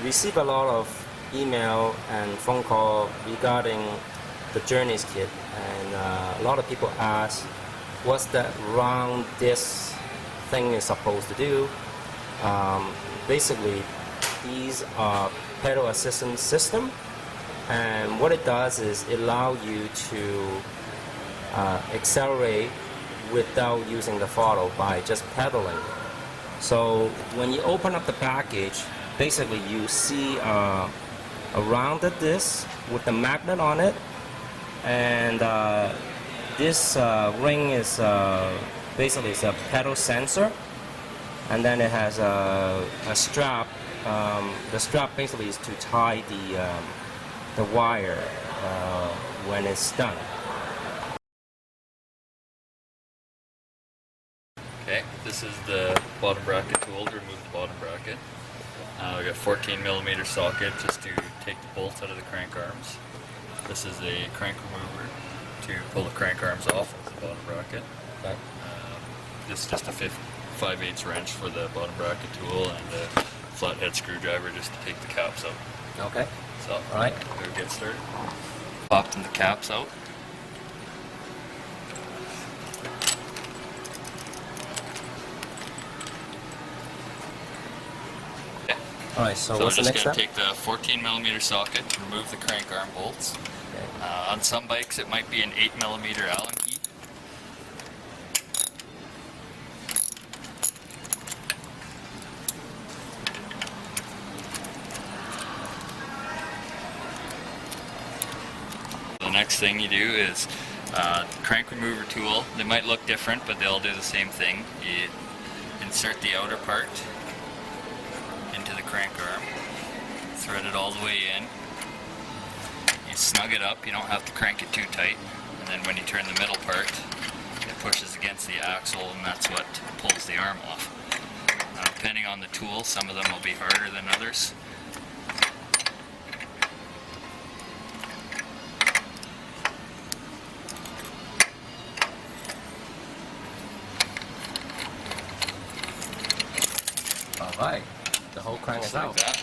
receive a lot of email and phone call regarding the Journeys kit, and a lot of people ask what's that round disc thing is supposed to do. Basically, these are pedal assistance system, and what it does is it allows you to accelerate without using the throttle by just pedaling. So when you open up the package, basically you see a rounded disc with the magnet on it, and this ring is basically it's a pedal sensor, and then it has a strap. The strap basically is to tie the wire when it's done. Okay, this is the bottom bracket tool to remove the bottom bracket. We got 14mm socket just to take the bolts out of the crank arms. This is a crank remover to pull the crank arms off of the bottom bracket. Okay. This is just a 5/8 wrench for the bottom bracket tool, and a flathead screwdriver just to take the caps out. Okay. So, all right. We'll get started. Popping the caps out. Alright, so So what's we're the just next going to step? take the 14mm socket, remove the crank arm bolts. Okay. On some bikes it might be an 8mm Allen key. The next thing you do is crank remover tool. They might look different, but they all do the same thing. You insert the outer part into the crank arm, thread it all the way in. You snug it up, you don't have to crank it too tight, and then when you turn the middle part, it pushes against the axle, and that's what pulls the arm off. Depending on the tool, some of them will be harder than others. Alright, the whole crank is Just like out. that.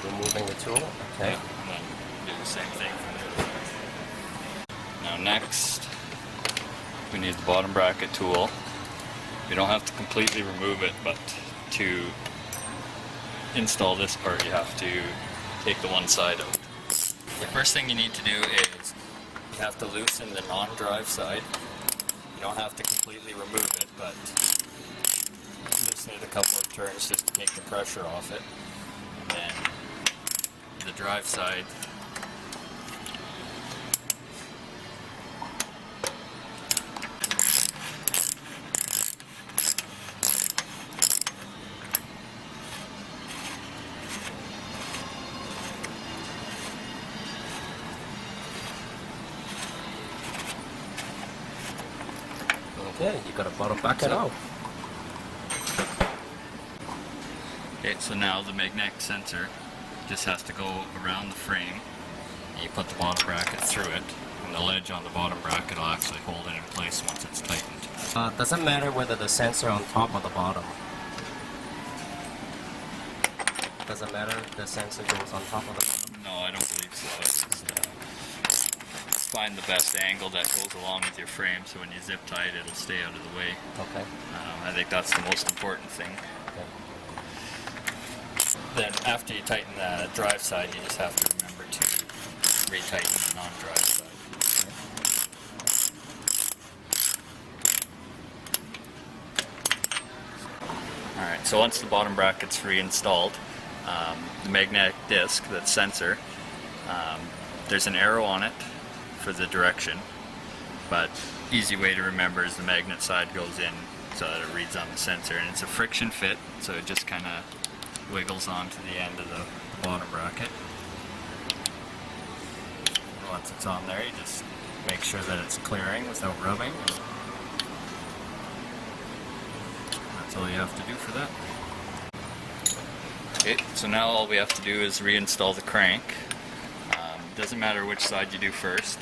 Removing the tool. Okay. Yeah, and then do the same thing from the other side. Now next, we need the bottom bracket tool. You don't have to completely remove it, but to install this part you have to take the one side out. The first thing you need to do is you have to loosen the non-drive side. You don't have to completely remove it, but loosen it a couple of turns just to take the pressure off it. And then the drive side, Okay, you got a bottom bracket out. okay, so now the magnetic sensor just has to go around the frame. You put the bottom bracket through it, and the ledge on the bottom bracket will actually hold it in place once it's tightened. Doesn't matter whether the sensor on top or the bottom. Doesn't matter if the sensor goes on top of the bottom. No, I don't believe so. It's just, find the best angle that goes along with your frame, so when you zip tie it, it'll stay out of the way. Okay. I think that's the most important thing. Okay. Then after you tighten the drive side, you just have to remember to retighten the non-drive side. Alright, so once the bottom bracket's reinstalled, the magnetic disc, that sensor, there's an arrow on it for the direction, but easy way to remember is the magnet side goes in so that it reads on the sensor, and it's a friction fit, so it just kind of wiggles onto the end of the bottom bracket. And once it's on there, you just make sure that it's clearing without rubbing. That's all you have to do for that. Okay, so now all we have to do is reinstall the crank. Doesn't matter which side you do first.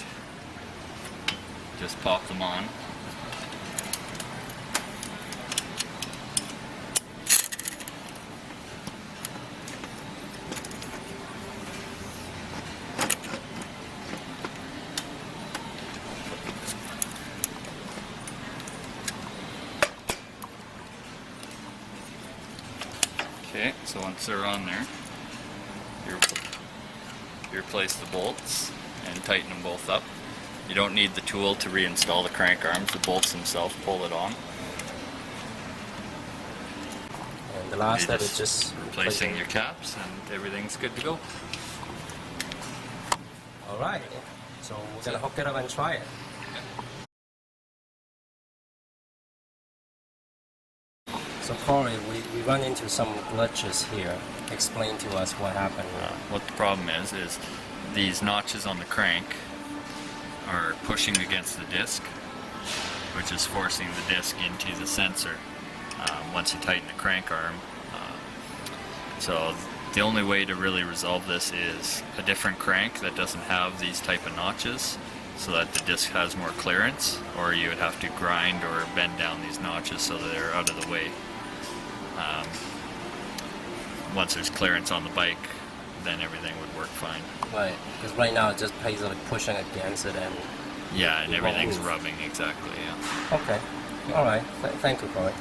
Just pop them on. So once they're on there, you replace the bolts and tighten them both up. You don't need the tool to reinstall the crank arms. The bolts themselves pull it on. And the last step is Just just replacing your caps, and everything's good to go. All right. So we're gonna hook it up and try it. So Corey, we run into some glitches here. Explain to us what happened. What the problem is these notches on the crank are pushing against the disc, which is forcing the disc into the sensor once you tighten the crank arm. So the only way to really resolve this is a different crank that doesn't have these type of notches, so that the disc has more clearance, or you would have to grind or bend down these notches so that they're out of the way. Once there's clearance on the bike, then everything would work fine. Right, because right now it just basically pushing against it and... Yeah, and It won't everything's move. rubbing exactly, yeah. Okay, all right. Thank you, Corey.